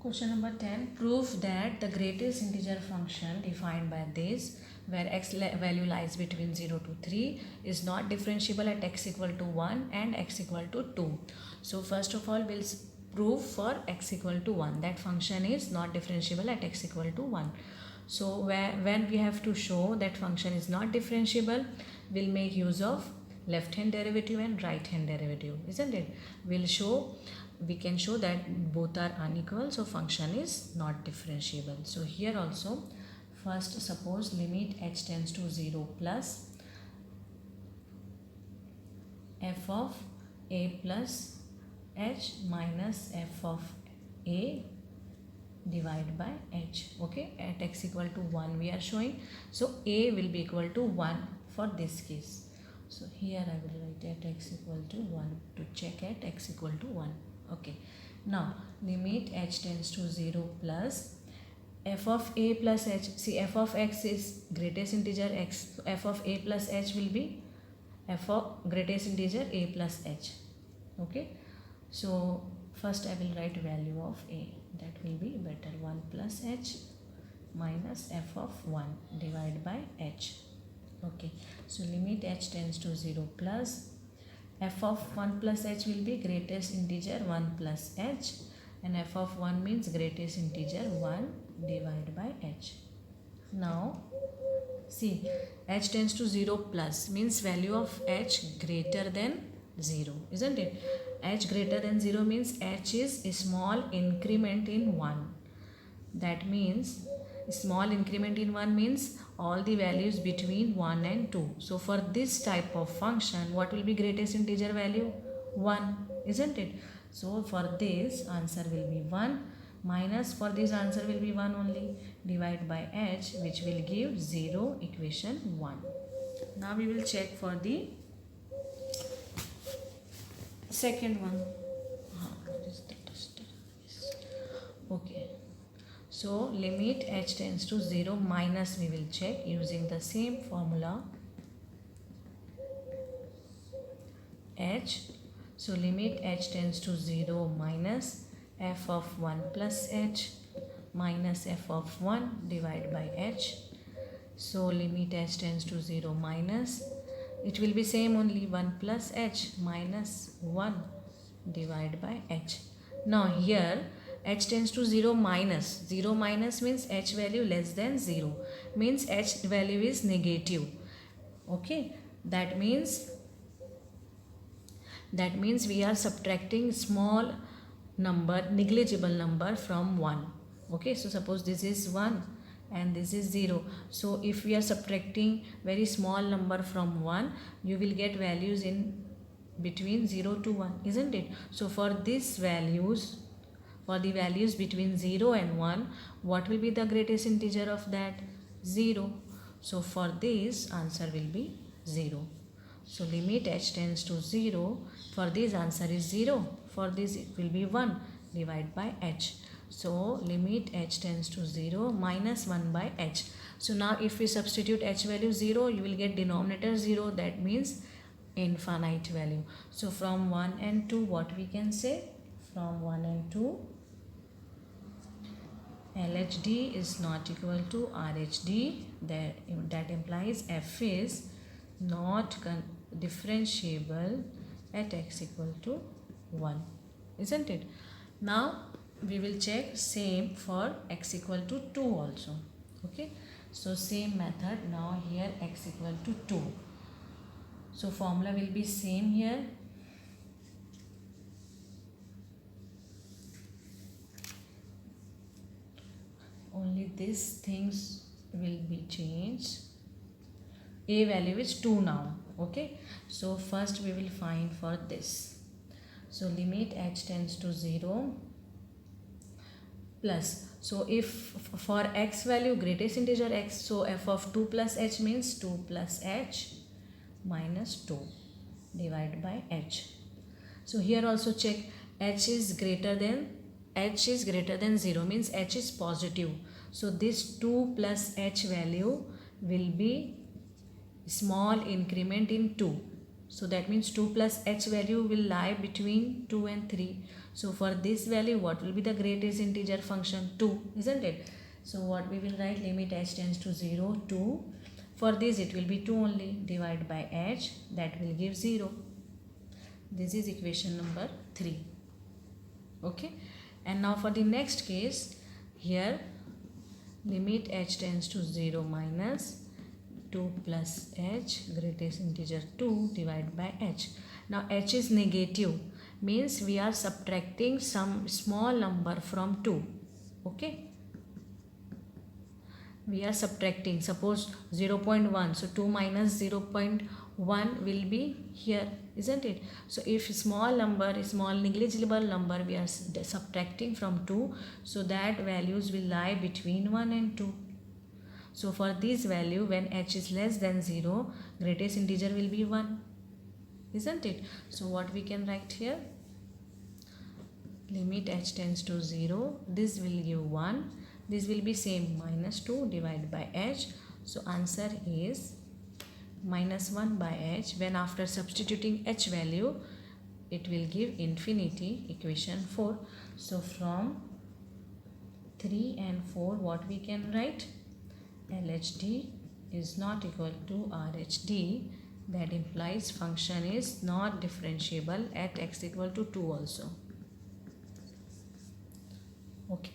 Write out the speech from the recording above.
Question number 10. Prove that the greatest integer function defined by this, where x value lies between 0 to 3, is not differentiable at x equal to 1 and x equal to 2. So first of all, we'll prove for x equal to 1 that function is not differentiable at x equal to 1. So when we have to show that function is not differentiable, we'll make use of left hand derivative and right hand derivative, isn't it? We can show that both are unequal, so function is not differentiable. So here also, first suppose limit h tends to 0 plus f of a plus h minus f of a divided by h. Okay, at x equal to 1 we are showing, so a will be equal to 1 for this case. So here I will write at x equal to 1 to check at x equal to 1. Okay, now limit h tends to 0 plus f of a plus h. See, f of x is greatest integer x, so f of a plus h will be f of greatest integer a plus h. Okay, so first I will write value of a, that will be better, 1 plus h minus f of 1 divided by h. Okay, so limit h tends to 0 plus f of 1 plus h will be greatest integer 1 plus h, and f of 1 means greatest integer 1 divided by h. Now see, h tends to 0 plus means value of h greater than 0, isn't it? H greater than 0 means h is a small increment in 1. That means small increment in 1 means all the values between 1 and 2. So for this type of function, what will be greatest integer value? 1, isn't it? So for this answer will be 1, minus for this answer will be 1 only, divide by h, which will give 0, equation 1. Now we will check for the second one. Okay, so limit h tends to 0 minus we will check using the same formula h. So limit h tends to 0 minus f of 1 plus h minus f of 1 divided by h. So limit h tends to 0 minus, it will be same only, 1 plus h minus 1 divided by h. Now here h tends to 0 minus. 0 minus means h value less than 0. Means h value is negative. Okay, that means we are subtracting small number, negligible number from 1. Okay, so suppose this is 1 and this is 0. So if we are subtracting very small number from 1, you will get values in between 0 to 1, isn't it? So for these values, for the values between 0 and 1, what will be the greatest integer of that? 0. So for this answer will be 0. So limit h tends to 0, for this answer is 0, for this it will be 1 divided by h. So limit h tends to 0 minus 1 by h. So now if we substitute h value 0, you will get denominator 0, that means infinite value. So from 1 and 2, what we can say? From 1 and 2, LHD is not equal to RHD. That implies f is not differentiable at x equal to 1, isn't it? Now we will check same for x equal to 2 also. Okay, so same method. Now here x equal to 2, so formula will be same here. Only these things will be changed. A value is 2 now. Okay, so first we will find for this. So limit h tends to 0 plus, so if for x value greatest integer x, so f of 2 plus h means 2 plus h minus 2 divided by h. So here also check, h is greater than 0 means h is positive. So this 2 plus h value will be small increment in 2. So that means 2 plus h value will lie between 2 and 3. So for this value, what will be the greatest integer function? 2, isn't it? So what we will write, limit h tends to 0, 2. For this it will be 2 only, divide by h, that will give 0. This is equation number 3. Okay. And now for the next case, here limit h tends to 0 minus 2 plus h, greatest integer 2, divided by h. Now h is negative, means we are subtracting some small number from 2. Okay, we are subtracting, suppose 0.1, so 2 minus 0.1 will be here, isn't it? So if small number, small negligible number, we are subtracting from 2, so that values will lie between 1 and 2. So for this value, when h is less than 0, greatest integer will be 1, isn't it? So what we can write here, limit h tends to 0, this will give 1, this will be same, minus 2 divided by h. So answer is minus 1 by h. When after substituting h value, it will give infinity, equation 4. So from 3 and 4, what we can write, LHD is not equal to RHD. That implies function is not differentiable at x equal to 2 also. Okay.